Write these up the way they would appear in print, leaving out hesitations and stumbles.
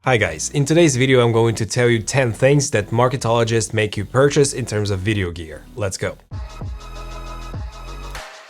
Hi guys, in today's video I'm going to tell you 10 things that marketologists make you purchase in terms of video gear. Let's go.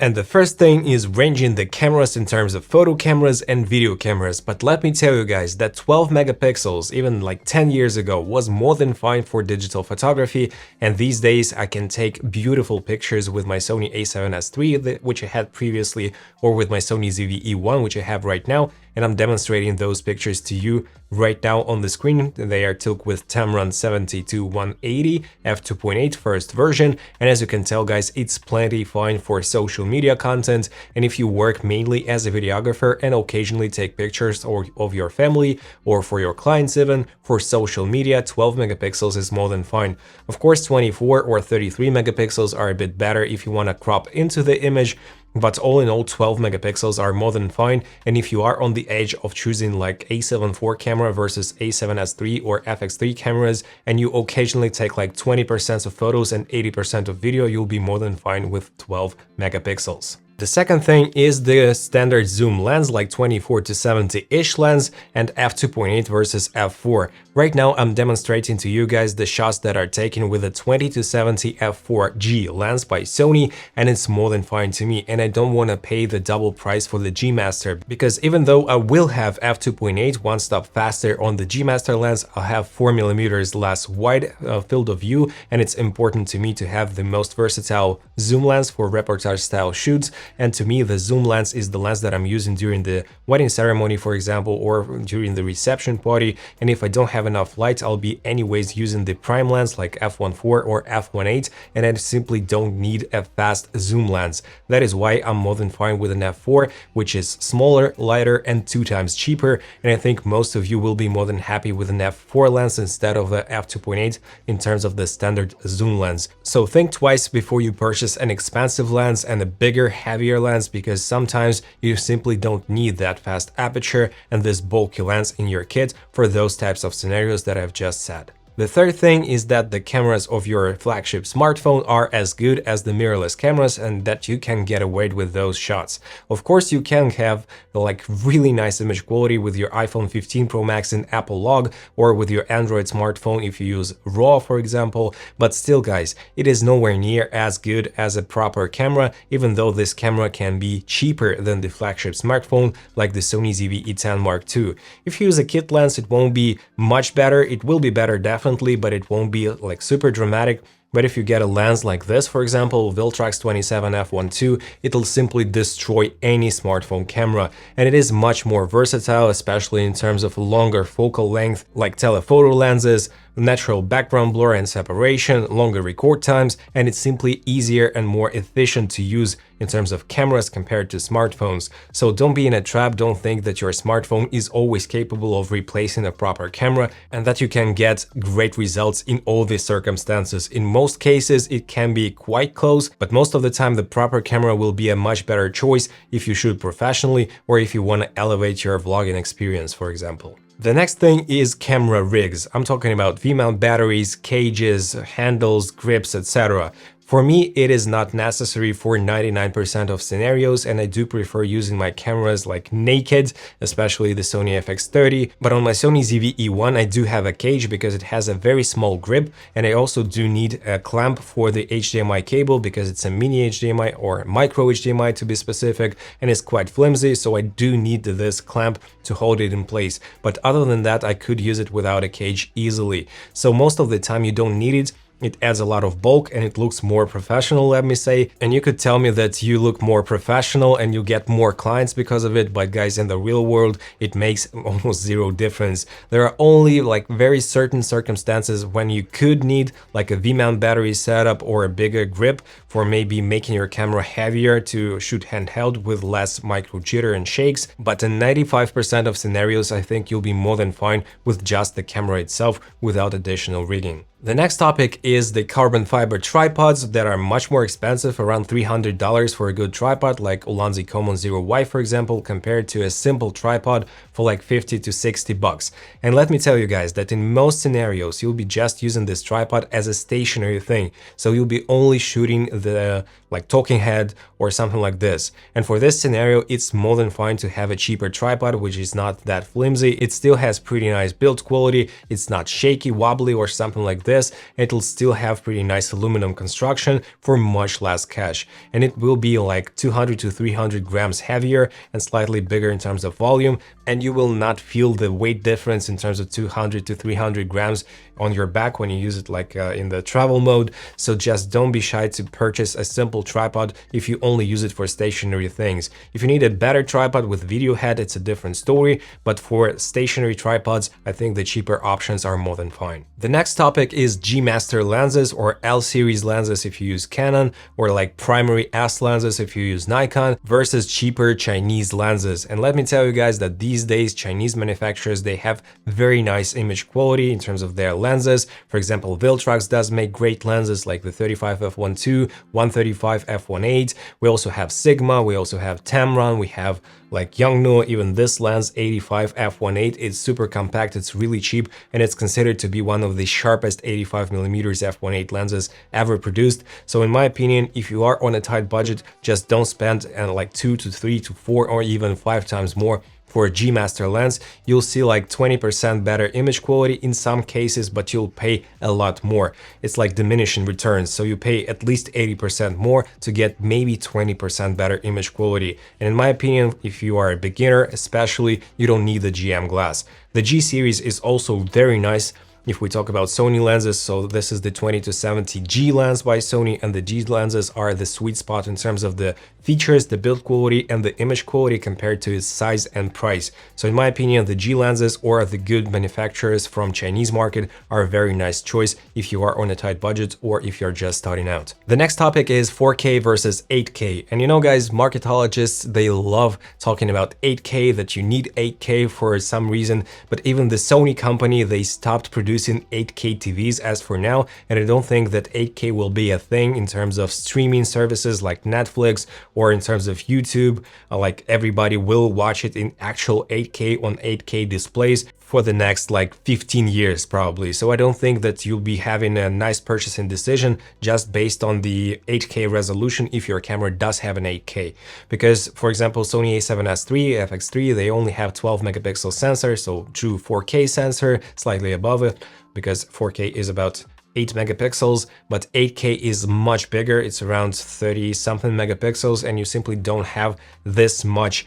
And the first thing is ranging the cameras in terms of photo cameras and video cameras, but let me tell you guys that 12 megapixels even like 10 years ago was more than fine for digital photography, and these days I can take beautiful pictures with my Sony a7S III which I had previously, or with my Sony ZV-E1 which I have right now, and I'm demonstrating those pictures to you right now on the screen. They are took with Tamron 70-180 f2.8 first version, and as you can tell guys, it's plenty fine for social media content, and if you work mainly as a videographer and occasionally take pictures of your family or for your clients, even for social media, 12 megapixels is more than fine. Of course 24 or 33 megapixels are a bit better if you want to crop into the image, but all in all 12 megapixels are more than fine. And if you are on the edge of choosing like a7 IV camera versus a7S III or FX3 cameras, and you occasionally take like 20% of photos and 80% of video, you'll be more than fine with 12 megapixels. The second thing is the standard zoom lens, like 24-70-ish lens, and f2.8 versus f4. Right now I'm demonstrating to you guys the shots that are taken with a 20-70 f4G lens by Sony, and it's more than fine to me, and I don't want to pay the double price for the G Master, because even though I will have f2.8 one stop faster on the G Master lens, I'll have 4mm less wide field of view, and it's important to me to have the most versatile zoom lens for reportage style shoots. And to me, the zoom lens is the lens that I'm using during the wedding ceremony, for example, or during the reception party. And if I don't have enough light, I'll be anyways using the prime lens like f1.4 or f1.8, and I simply don't need a fast zoom lens. That is why I'm more than fine with an f4, which is smaller, lighter, and 2 times cheaper. And I think most of you will be more than happy with an f4 lens instead of the f2.8 in terms of the standard zoom lens. So think twice before you purchase an expansive lens and a bigger, heavier lens, because sometimes you simply don't need that fast aperture and this bulky lens in your kit for those types of scenarios that I've just said. The third thing is that the cameras of your flagship smartphone are as good as the mirrorless cameras, and that you can get away with those shots. Of course, you can have like really nice image quality with your iPhone 15 Pro Max in Apple Log, or with your Android smartphone if you use RAW, for example, but still guys, it is nowhere near as good as a proper camera, even though this camera can be cheaper than the flagship smartphone like the Sony ZV-E10 Mark II. If you use a kit lens, it won't be much better. It will be better definitely, but it won't be like super dramatic. But if you get a lens like this, for example, Viltrox 27 f1.2, it'll simply destroy any smartphone camera. And it is much more versatile, especially in terms of longer focal length, like telephoto lenses, natural background blur and separation, longer record times, and it's simply easier and more efficient to use in terms of cameras compared to smartphones. So don't be in a trap, don't think that your smartphone is always capable of replacing a proper camera and that you can get great results in all these circumstances. In most cases it can be quite close, but most of the time the proper camera will be a much better choice if you shoot professionally or if you want to elevate your vlogging experience, for example. The next thing is camera rigs. I'm talking about V-mount batteries, cages, handles, grips, etc. For me, it is not necessary for 99% of scenarios, and I do prefer using my cameras like naked, especially the Sony FX30. But on my Sony ZV-E1, I do have a cage because it has a very small grip, and I also do need a clamp for the HDMI cable because it's a mini HDMI or micro HDMI to be specific, and it's quite flimsy, so I do need this clamp to hold it in place. But other than that, I could use it without a cage easily. So most of the time you don't need it. It adds a lot of bulk and it looks more professional, let me say. And you could tell me that you look more professional and you get more clients because of it, but guys, in the real world, it makes almost zero difference. There are only like very certain circumstances when you could need like a V-mount battery setup or a bigger grip for maybe making your camera heavier to shoot handheld with less micro jitter and shakes. But in 95% of scenarios, I think you'll be more than fine with just the camera itself without additional rigging. The next topic is the carbon fiber tripods that are much more expensive, around $300 for a good tripod like Ulanzi Common Zero Y, for example, compared to a simple tripod for like 50 to 60 bucks. And let me tell you guys that in most scenarios, you'll be just using this tripod as a stationary thing. So you'll be only shooting the like talking head or something like this. And for this scenario, it's more than fine to have a cheaper tripod, which is not that flimsy. It still has pretty nice build quality. It's not shaky, wobbly or something like this. It'll still have pretty nice aluminum construction for much less cash. And it will be like 200 to 300 grams heavier and slightly bigger in terms of volume. And you will not feel the weight difference in terms of 200 to 300 grams on your back when you use it like in the travel mode. So just don't be shy to purchase a simple tripod if you only use it for stationary things. If you need a better tripod with video head, it's a different story, but for stationary tripods, I think the cheaper options are more than fine. The next topic is G Master lenses or L series lenses if you use Canon, or like primary S lenses if you use Nikon, versus cheaper Chinese lenses. And let me tell you guys that these days Chinese manufacturers, they have very nice image quality in terms of their lenses. For example, Viltrox does make great lenses like the 35 f1.2, 135 f1.8. We also have Sigma, we also have Tamron, we have like Yongnuo. Even this lens 85 f1.8 is super compact, it's really cheap, and it's considered to be one of the sharpest 85mm f1.8 lenses ever produced. So in my opinion, if you are on a tight budget, just don't spend like 2 to 3 to 4 or even 5 times more for a G Master lens. You'll see like 20% better image quality in some cases, but you'll pay a lot more. It's like diminishing returns, so you pay at least 80% more to get maybe 20% better image quality. And in my opinion, if you are a beginner especially, you don't need the GM glass. The G series is also very nice. If we talk about Sony lenses, so this is the 20-70 G lens by Sony, and the G lenses are the sweet spot in terms of the features, the build quality, and the image quality compared to its size and price. So in my opinion, the G lenses or the good manufacturers from Chinese market are a very nice choice if you are on a tight budget or if you're just starting out. The next topic is 4K versus 8K. And you know guys, marketologists, they love talking about 8K, that you need 8K for some reason, but even the Sony company, they stopped producing 8K TVs as for now, and I don't think that 8K will be a thing in terms of streaming services like Netflix or in terms of YouTube. Like everybody will watch it in actual 8K on 8K displays for the next like 15 years probably. So I don't think that you'll be having a nice purchasing decision just based on the 8K resolution if your camera does have an 8K. Because for example, Sony a7S III, FX3, they only have 12 megapixel sensor, so true 4K sensor, slightly above it, because 4K is about 8 megapixels, but 8K is much bigger. It's around 30 something megapixels, and you simply don't have this much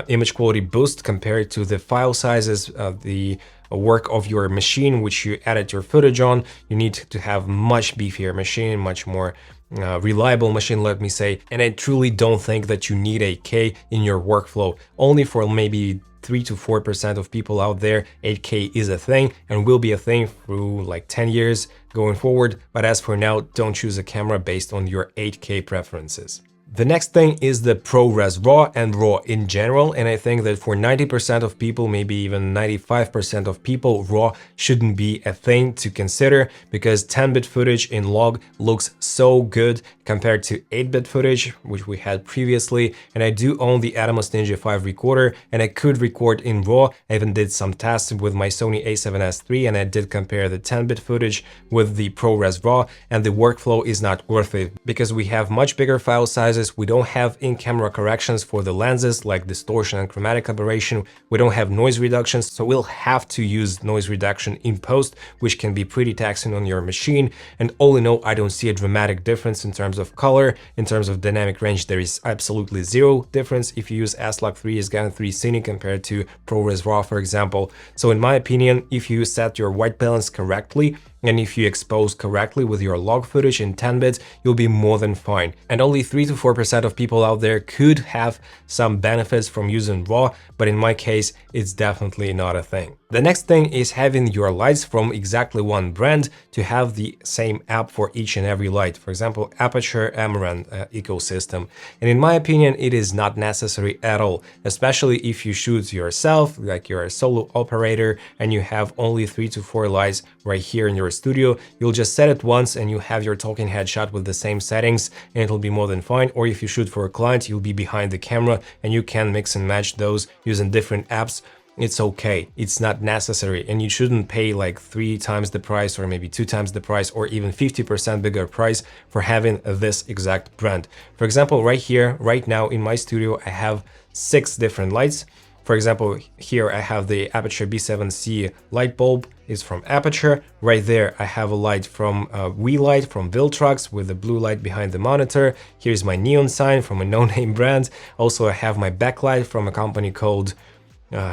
image quality boost compared to the file sizes, the work of your machine which you edit your footage on. You need to have much beefier machine, much more reliable machine, let me say, and I truly don't think that you need 8K in your workflow. Only for maybe 3 to 4% of people out there, 8K is a thing and will be a thing through like 10 years going forward. But as for now, don't choose a camera based on your 8K preferences. The next thing is the ProRes RAW and RAW in general, and I think that for 90% of people, maybe even 95% of people, RAW shouldn't be a thing to consider, because 10-bit footage in log looks so good compared to 8-bit footage, which we had previously. And I do own the Atomos Ninja 5 recorder, and I could record in RAW. I even did some tests with my Sony a7S III, and I did compare the 10-bit footage with the ProRes RAW, and the workflow is not worth it, because we have much bigger file sizes. We don't have in-camera corrections for the lenses like distortion and chromatic aberration. We don't have noise reduction, so we'll have to use noise reduction in post, which can be pretty taxing on your machine. And all in all, I don't see a dramatic difference in terms of color. In terms of dynamic range, there is absolutely zero difference if you use S-Log3 SGAN 3 Cine compared to ProRes RAW, for example. So in my opinion, if you set your white balance correctly, and if you expose correctly with your log footage in 10 bits, you'll be more than fine. And only 3 to 4% of people out there could have some benefits from using RAW, but in my case, it's definitely not a thing. The next thing is having your lights from exactly one brand to have the same app for each and every light. For example, Aperture Amaranth ecosystem. And in my opinion, it is not necessary at all, especially if you shoot yourself, like you're a solo operator and you have only 3 to 4 lights right here in your studio. You'll just set it once and you have your talking head shot with the same settings and it'll be more than fine. Or if you shoot for a client, you'll be behind the camera and you can mix and match those using different apps. It's okay, it's not necessary, and you shouldn't pay like 3 times the price or maybe 2 times the price or even 50% bigger price for having this exact brand. For example, right here, right now in my studio, I have 6 different lights. For example, here I have the Aperture B7C light bulb, is from Aperture. Right there I have a light from We-Light from Viltrox with the blue light behind the monitor. Here's my neon sign from a no-name brand. Also I have my backlight from a company called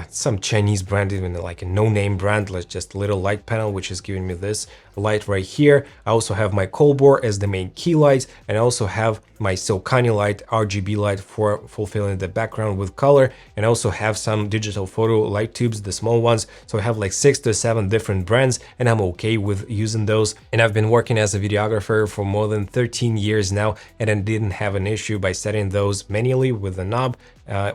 some Chinese brand, even like a no-name brand, like just a little light panel, which is giving me this light right here. I also have my Colbor as the main key light, and I also have my Silcani light, RGB light for fulfilling the background with color, and I also have some digital photo light tubes, the small ones. So I have like 6 to 7 different brands, and I'm okay with using those. And I've been working as a videographer for more than 13 years now, and I didn't have an issue by setting those manually with a knob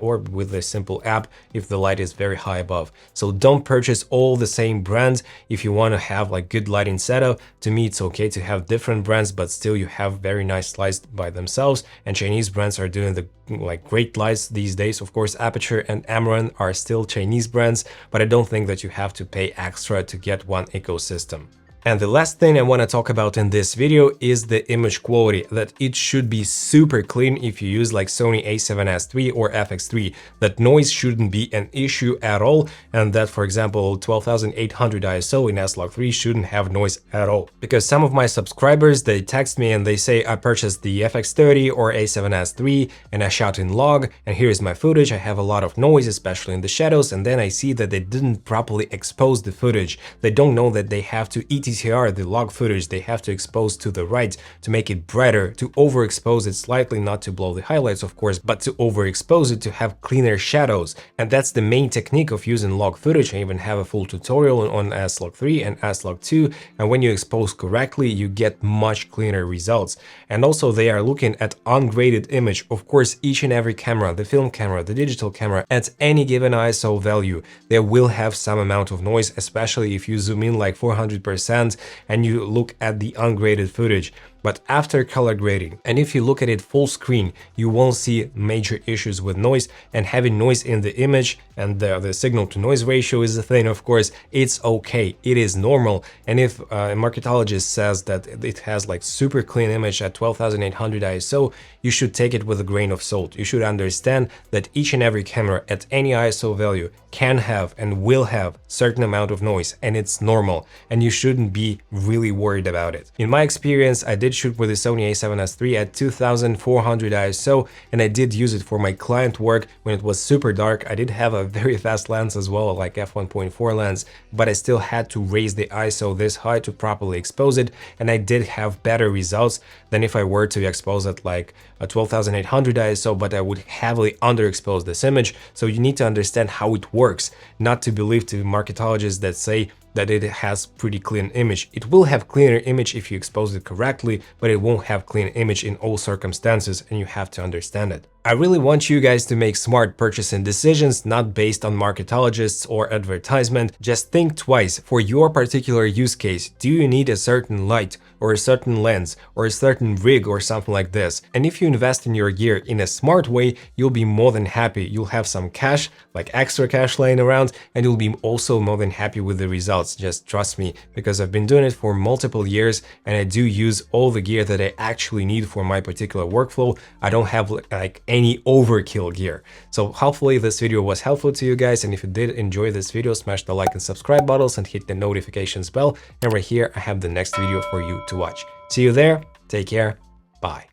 or with a simple app if the light is very high above. So don't purchase all the same brands if you want to have like good lighting setup. To me, it's okay to have different brands, but still you have very nice lights by themselves, and Chinese brands are doing the like great lights these days. Of course, Aperture and Amaranth are still Chinese brands, but I don't think that you have to pay extra to get one ecosystem. And the last thing I want to talk about in this video is the image quality, that it should be super clean if you use like Sony a7S III or FX3, that noise shouldn't be an issue at all, and that, for example, 12800 ISO in S-Log3 shouldn't have noise at all. Because some of my subscribers, they text me and they say, I purchased the FX30 or a7S III and I shot in log, and here's my footage, I have a lot of noise, especially in the shadows, and then I see that they didn't properly expose the footage. They don't know that they have to ETCR the log footage, they have to expose to the right to make it brighter, to overexpose it slightly, not to blow the highlights of course, but to overexpose it to have cleaner shadows. And that's the main technique of using log footage. I even have a full tutorial on S-Log3 and S-Log2, and when you expose correctly, you get much cleaner results. And also they are looking at ungraded image. Of course, each and every camera, the film camera, the digital camera, at any given ISO value, there will have some amount of noise, especially if you zoom in like 400% and you look at the ungraded footage. But after color grading, and if you look at it full screen, you won't see major issues with noise. And having noise in the image and the signal to noise ratio is a thing, of course, it's okay, it is normal. And if a marketologist says that it has like super clean image at 12800 ISO, you should take it with a grain of salt. You should understand that each and every camera at any ISO value can have and will have certain amount of noise, and it's normal, and you shouldn't be really worried about it. In my experience, I did shoot with the Sony a7S III at 2400 ISO, and I did use it for my client work when it was super dark. I did have a very fast lens as well, like f1.4 lens, but I still had to raise the ISO this high to properly expose it, and I did have better results than if I were to expose it like a 12800 ISO, but I would heavily underexpose this image. So you need to understand how it works, not to believe to marketologists that say that it has pretty clean image. It will have cleaner image if you expose it correctly, but it won't have clean image in all circumstances, and you have to understand it. I really want you guys to make smart purchasing decisions, not based on marketologists or advertisement. Just think twice. For your particular use case, do you need a certain light or a certain lens or a certain rig or something like this? And if you invest in your gear in a smart way, you'll be more than happy. You'll have some cash, like extra cash laying around, and you'll be also more than happy with the results. Just trust me, because I've been doing it for multiple years and I do use all the gear that I actually need for my particular workflow. I don't have like any overkill gear. So hopefully this video was helpful to you guys, and if you did enjoy this video, smash the like and subscribe buttons and hit the notifications bell, and right here I have the next video for you to watch. See you there, take care, bye.